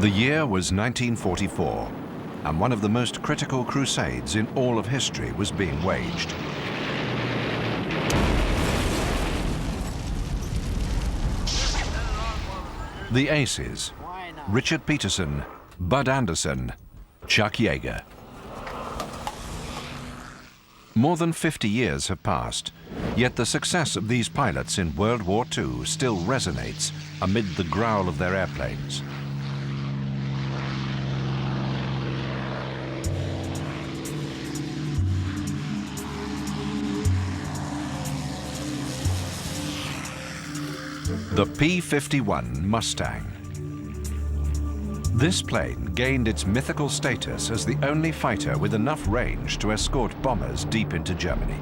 The year was 1944, and one of the most critical crusades in all of history was being waged. The aces, Richard Peterson, Bud Anderson, Chuck Yeager. More than 50 years have passed, yet the success of these pilots in World War II still resonates amid the growl of their airplanes. The P-51 Mustang. This plane gained its mythical status as the only fighter with enough range to escort bombers deep into Germany.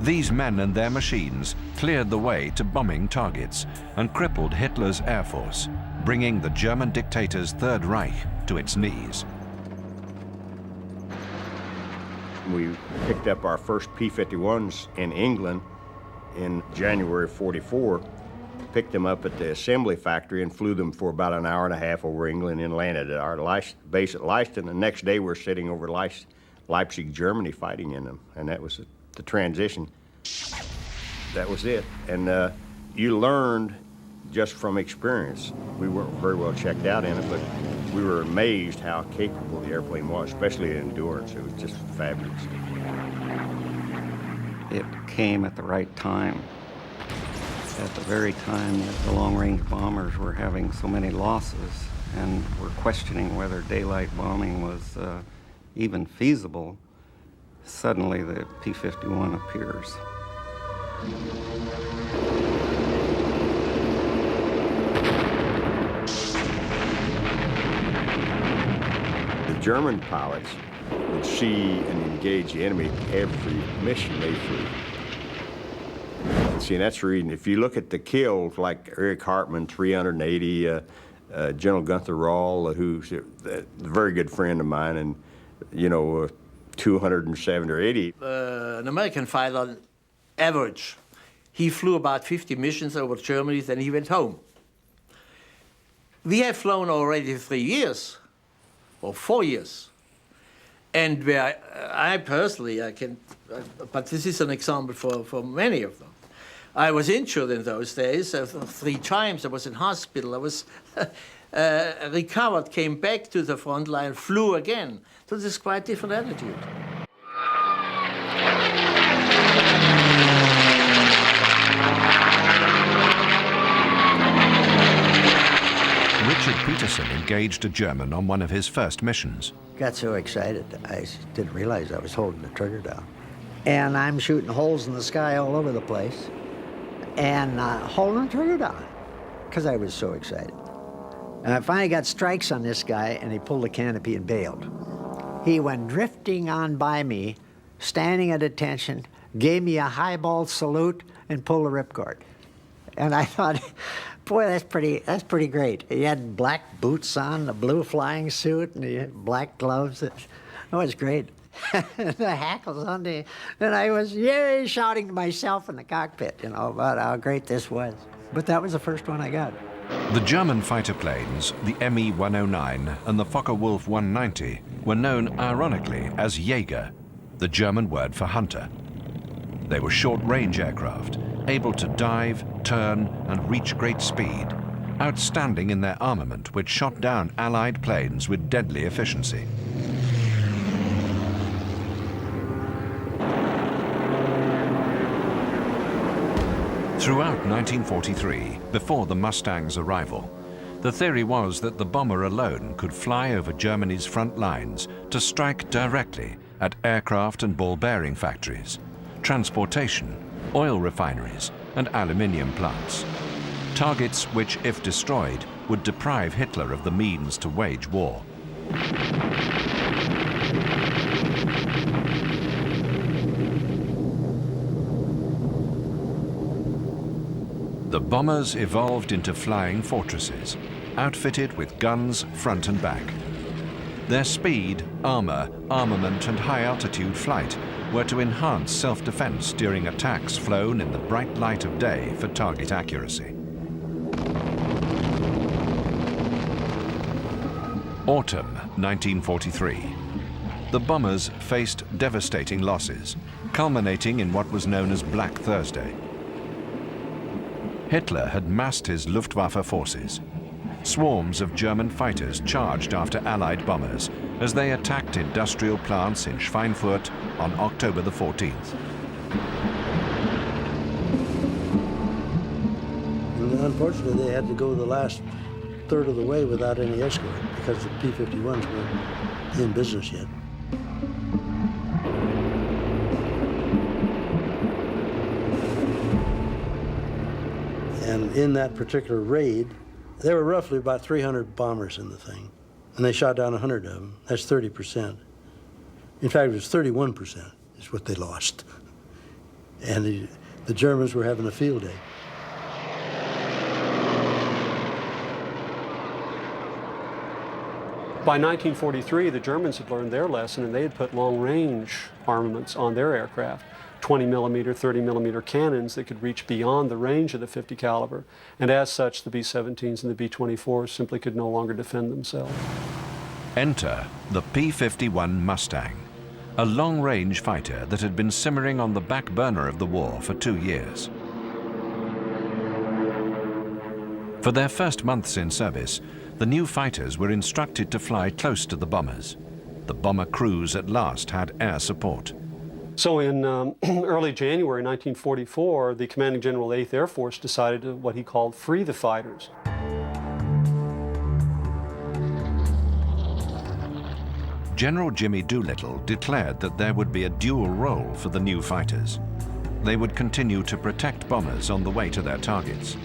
These men and their machines cleared the way to bombing targets and crippled Hitler's air force, bringing the German dictator's Third Reich to its knees. We picked up our first P-51s in England in January of '44. Picked them up at the assembly factory and flew them for about an hour and a half over England and landed at our base at Leiston. The next day we're sitting over Leipzig, Germany, fighting in them. And that was the transition. That was it. And you learned just from experience. We weren't very well checked out in it, but we were amazed how capable the airplane was, especially in endurance. It was just fabulous. It came at the right time. At the very time that the long-range bombers were having so many losses and were questioning whether daylight bombing was even feasible, suddenly the P-51 appears. The German pilots would see and engage the enemy every mission they flew. See, and that's the reason. If you look at the kills, like Eric Hartmann, 380, General Gunther Rahl, who's a very good friend of mine, and, you know, 270 or 80. An American fighter, average, he flew about 50 missions over Germany, then he went home. We have flown already 3 years, or 4 years. And where I personally, but this is an example for many of them. I was injured in those days 3 times. I was in hospital. recovered, came back to the front line, flew again. So this is quite different attitude. Richard Peterson engaged a German on one of his first missions. Got so excited, I didn't realize I was holding the trigger down. And I'm shooting holes in the sky all over the place and holding the trigger down because I was so excited. And I finally got strikes on this guy, and he pulled the canopy and bailed. He went drifting on by me, standing at attention, gave me a highball salute, and pulled the ripcord. And I thought, boy, that's pretty great. He had black boots on, a blue flying suit, and he had black gloves. It was great. The hackles on the, and I was yay shouting to myself in the cockpit, you know, about how great this was. But that was the first one I got. The German fighter planes, the Me-109 and the Focke-Wulf 190, were known ironically as Jäger, the German word for hunter. They were short-range aircraft, able to dive, turn, and reach great speed, outstanding in their armament, which shot down Allied planes with deadly efficiency. Throughout 1943, before the Mustang's arrival, the theory was that the bomber alone could fly over Germany's front lines to strike directly at aircraft and ball bearing factories, transportation, oil refineries, and aluminium plants. Targets which, if destroyed, would deprive Hitler of the means to wage war. The bombers evolved into flying fortresses, outfitted with guns front and back. Their speed, armor, armament, and high-altitude flight were to enhance self-defense during attacks flown in the bright light of day for target accuracy. Autumn 1943. The bombers faced devastating losses, culminating in what was known as Black Thursday. Hitler had massed his Luftwaffe forces. Swarms of German fighters charged after Allied bombers as they attacked industrial plants in Schweinfurt on October the 14th. And unfortunately, they had to go the last third of the way without any escort because the P-51s weren't in business yet. And in that particular raid, there were roughly about 300 bombers in the thing, and they shot down 100 of them. That's 30%. In fact, it was 31% is what they lost. And the Germans were having a field day. By 1943, the Germans had learned their lesson, and they had put long-range armaments on their aircraft. 20 millimeter, 30 millimeter cannons that could reach beyond the range of the 50 caliber. And as such, the B-17s and the B-24s simply could no longer defend themselves. Enter the P-51 Mustang, a long-range fighter that had been simmering on the back burner of the war for 2 years. For their first months in service, the new fighters were instructed to fly close to the bombers. The bomber crews at last had air support. So in early January 1944, the commanding general of the 8th Air Force decided to what he called free the fighters. General Jimmy Doolittle declared that there would be a dual role for the new fighters. They would continue to protect bombers on the way to their targets.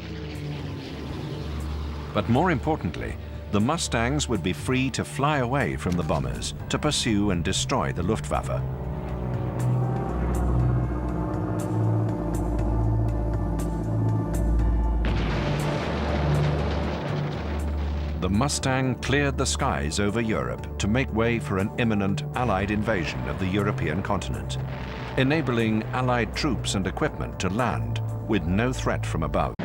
But more importantly, the Mustangs would be free to fly away from the bombers to pursue and destroy the Luftwaffe. The Mustang cleared the skies over Europe to make way for an imminent Allied invasion of the European continent, enabling Allied troops and equipment to land with no threat from above.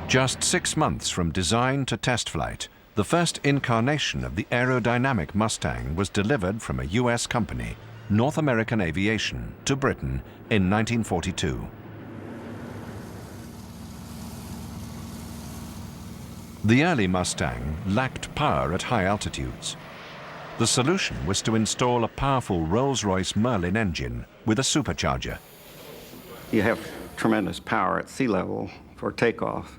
Just 6 months from design to test flight, the first incarnation of the aerodynamic Mustang was delivered from a US company, North American Aviation, to Britain in 1942. The early Mustang lacked power at high altitudes. The solution was to install a powerful Rolls-Royce Merlin engine with a supercharger. You have tremendous power at sea level for takeoff,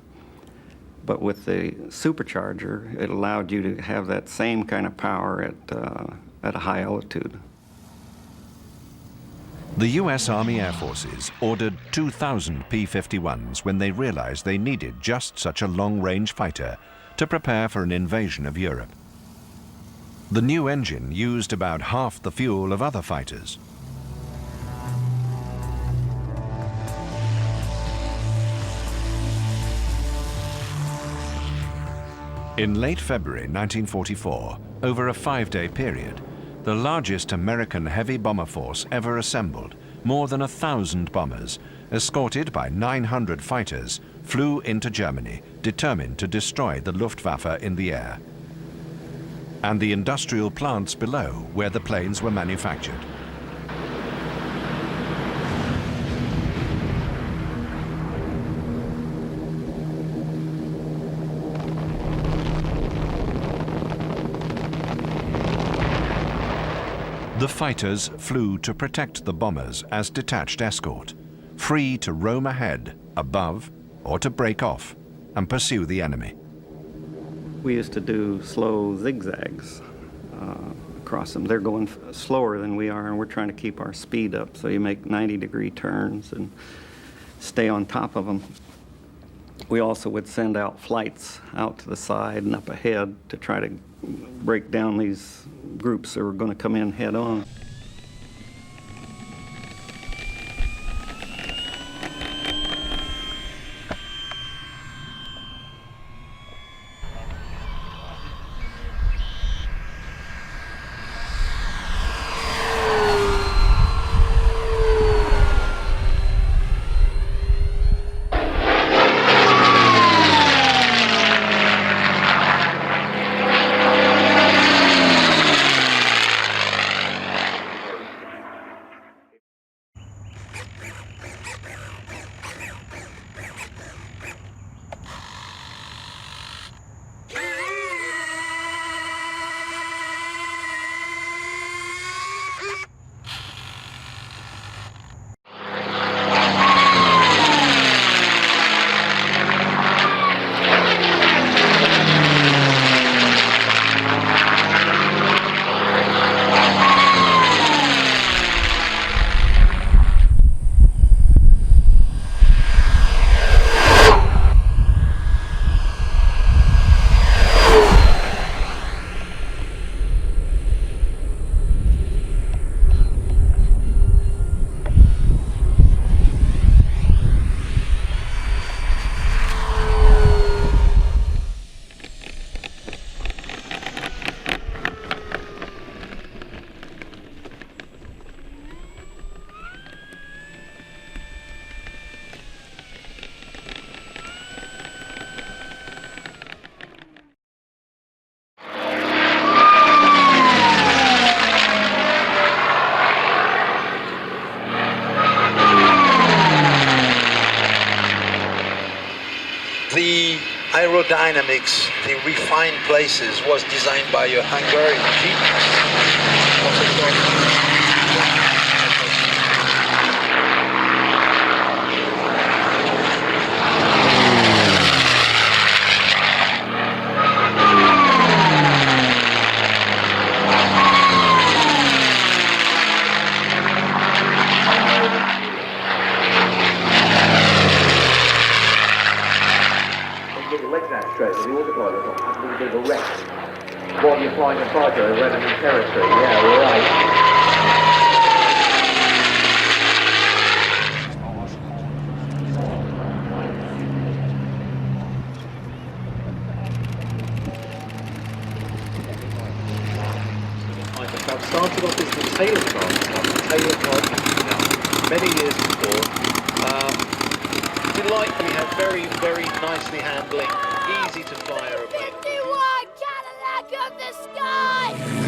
but with the supercharger, it allowed you to have that same kind of power at a high altitude. The US Army Air Forces ordered 2,000 P-51s when they realized they needed just such a long-range fighter to prepare for an invasion of Europe. The new engine used about half the fuel of other fighters. In late February 1944, over a 5-day period, the largest American heavy bomber force ever assembled, more than 1,000 bombers, escorted by 900 fighters, flew into Germany, determined to destroy the Luftwaffe in the air, and the industrial plants below where the planes were manufactured. The fighters flew to protect the bombers as detached escort, free to roam ahead, above, or to break off and pursue the enemy. We used to do slow zigzags across them. They're going slower than we are, and we're trying to keep our speed up. So you make 90-degree turns and stay on top of them. We also would send out flights out to the side and up ahead to try to break down these groups that were going to come in head on. The aerodynamics, the refined places, was designed by a Hungarian While you're flying a fighter over enemy territory, yeah, right. I've started off as the tail car, many years before. Delightfully, have very, very nicely handling, easy to fly aeroplane. 51 Cadillac of the sky!